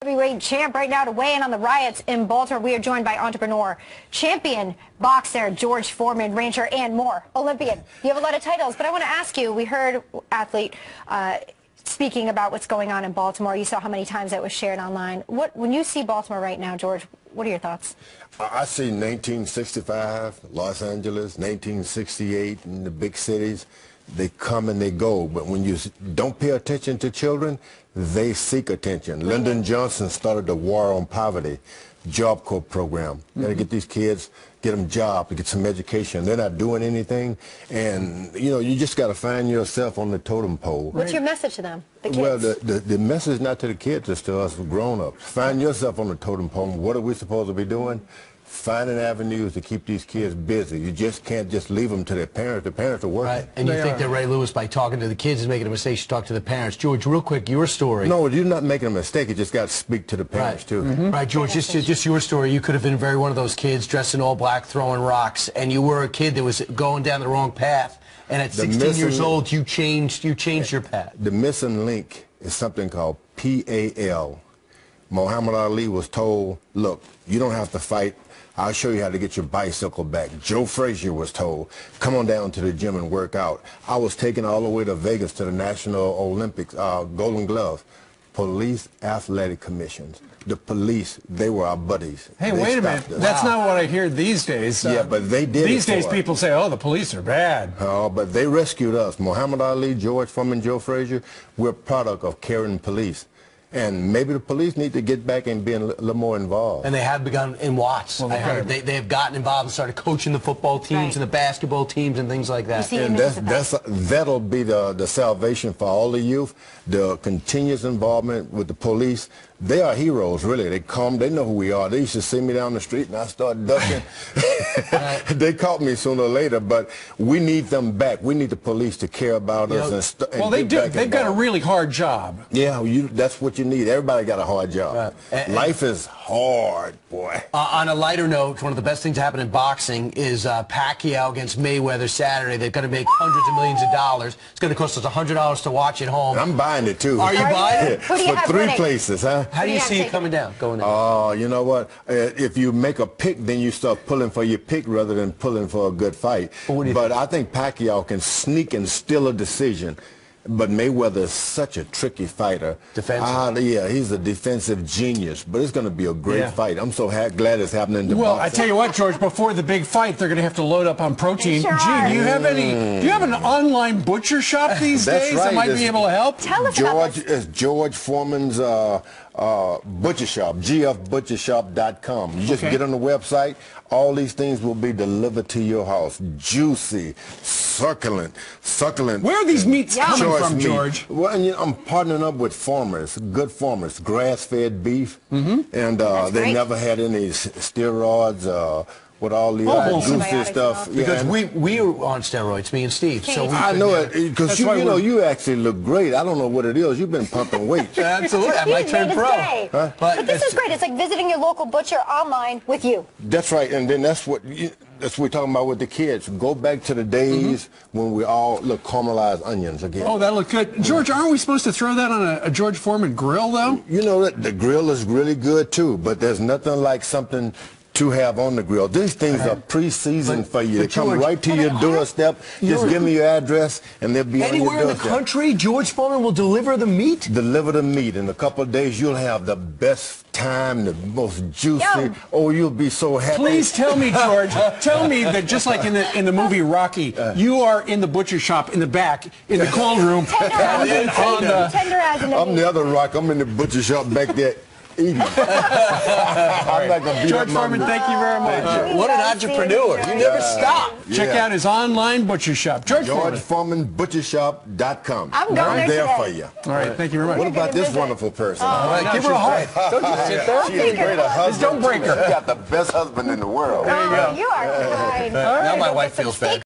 Heavyweight champ right now to weigh in on the riots in Baltimore. We are joined by entrepreneur, champion boxer George Foreman, rancher, and more. Olympian. You have a lot of titles, but I want to ask you, we heard athlete speaking about what's going on in Baltimore. You saw how many times that was shared online. When you see Baltimore right now, George, what are your thoughts? I see 1965, Los Angeles, 1968 in the big cities. They come and they go, but when you don't pay attention to children, they seek attention. Lyndon Johnson started the War on Poverty Job Corps program. You gotta get these kids, get them jobs, get some education. They're not doing anything, and you know, you just gotta find yourself on the totem pole. What's your message to them, the kids? Well, the message not to the kids, it's to us grown-ups. Find yourself on the totem pole. What are we supposed to be doing? Finding avenues to keep these kids busy. You just can't just leave them to their parents. The parents are working. Right, and you think that Ray Lewis, by talking to the kids, is making a mistake, should talk to the parents. George, real quick, your story. No, you're not making a mistake. You just got to speak to the parents, too. Right, George, just your story. You could have been very one of those kids dressed in all black, throwing rocks, and you were a kid that was going down the wrong path. And at 16 years old, you changed your path. The missing link is something called PAL. Muhammad Ali was told, look, you don't have to fight. I'll show you how to get your bicycle back. Joe Frazier was told, come on down to the gym and work out. I was taken all the way to Vegas to the National Olympics, Golden Gloves. Police athletic commissions. The police, they were our buddies. Hey, wait a minute. That's not what I hear these days. Yeah, but they did These days us. people say, oh, the police are bad. Oh, but they rescued us. Muhammad Ali, George Foreman, Joe Frazier, we're a product of caring police. And maybe the police need to get back and be a little more involved. And they have begun in Watts. Well, I heard they have gotten involved and started coaching the football teams and the basketball teams and things like that. And that'll be the salvation for all the youth. The continuous involvement with the police. They are heroes, really. They come, they know who we are. They used to see me down the street and I start ducking. They caught me sooner or later, but we need them back. We need the police to care about us. Well, they do. They've got a really hard job. Yeah, that's what you need. Everybody got a hard job. Life is hard, boy. On a lighter note, one of the best things to happen in boxing is Pacquiao against Mayweather Saturday. They're going to make hundreds of millions of dollars. It's going to cost us $100 to watch at home. I'm buying it, too. Are you buying it? Who do you have 3 winning? Places, huh? How do you see it coming down, going in? Oh, you know what? If you make a pick, then you start pulling for your pick rather than pulling for a good fight. But I think Pacquiao can sneak and steal a decision. But Mayweather is such a tricky fighter. Defensive? Yeah, he's a defensive genius. But it's going to be a great fight. I'm so glad it's happening to Well, boxing. I tell you what, George, before the big fight, they're going to have to load up on protein. Sure Gee, do you have an online butcher shop these days that might be able to help? Tell us about this. It's George Foreman's butcher shop, gfbutchershop.com. You just get on the website. All these things will be delivered to your house. Juicy, succulent. Where are these meats coming from, meat. George? Well, I'm partnering up with farmers, good farmers, grass-fed beef, and they never had any steroids. With all the juicy stuff. Because we were on steroids, me and Steve. So I know it, because you actually look great. I don't know what it is. You've been pumping weight. Absolutely. I might turn pro. Huh? But this is great. It's like visiting your local butcher online with you. That's right. And then that's what we're talking about with the kids. Go back to the days when we all look caramelized onions again. Oh, that looked good. George, aren't we supposed to throw that on a George Foreman grill, though? You know, the grill is really good, too. But there's nothing like something to have on the grill. These things are pre-seasoned for you. They come right to your doorstep. Just give me your address, and they'll be on your doorstep. Anywhere in the country, George Foreman will deliver the meat? Deliver the meat. In a couple of days, you'll have the best time, the most juicy. Yum. Oh, you'll be so happy. Please tell me, George, tell me that just like in the movie Rocky, you are in the butcher shop in the back, in the cold room. Tender as I'm the other rock. I'm in the butcher shop back there. Eating. I'm not gonna beat George Foreman, thank you very much. What an entrepreneur. You never stop. Check out his online butcher shop. George Foreman. GeorgeForemanButchershop.com. I'm going there today. for you. All right, thank you very much. What about this wonderful person? Give her a hug. Don't you sit there? She's a great husband. Don't break her. She's got the best husband in the world. There you go. You are kind. Now my wife feels bad.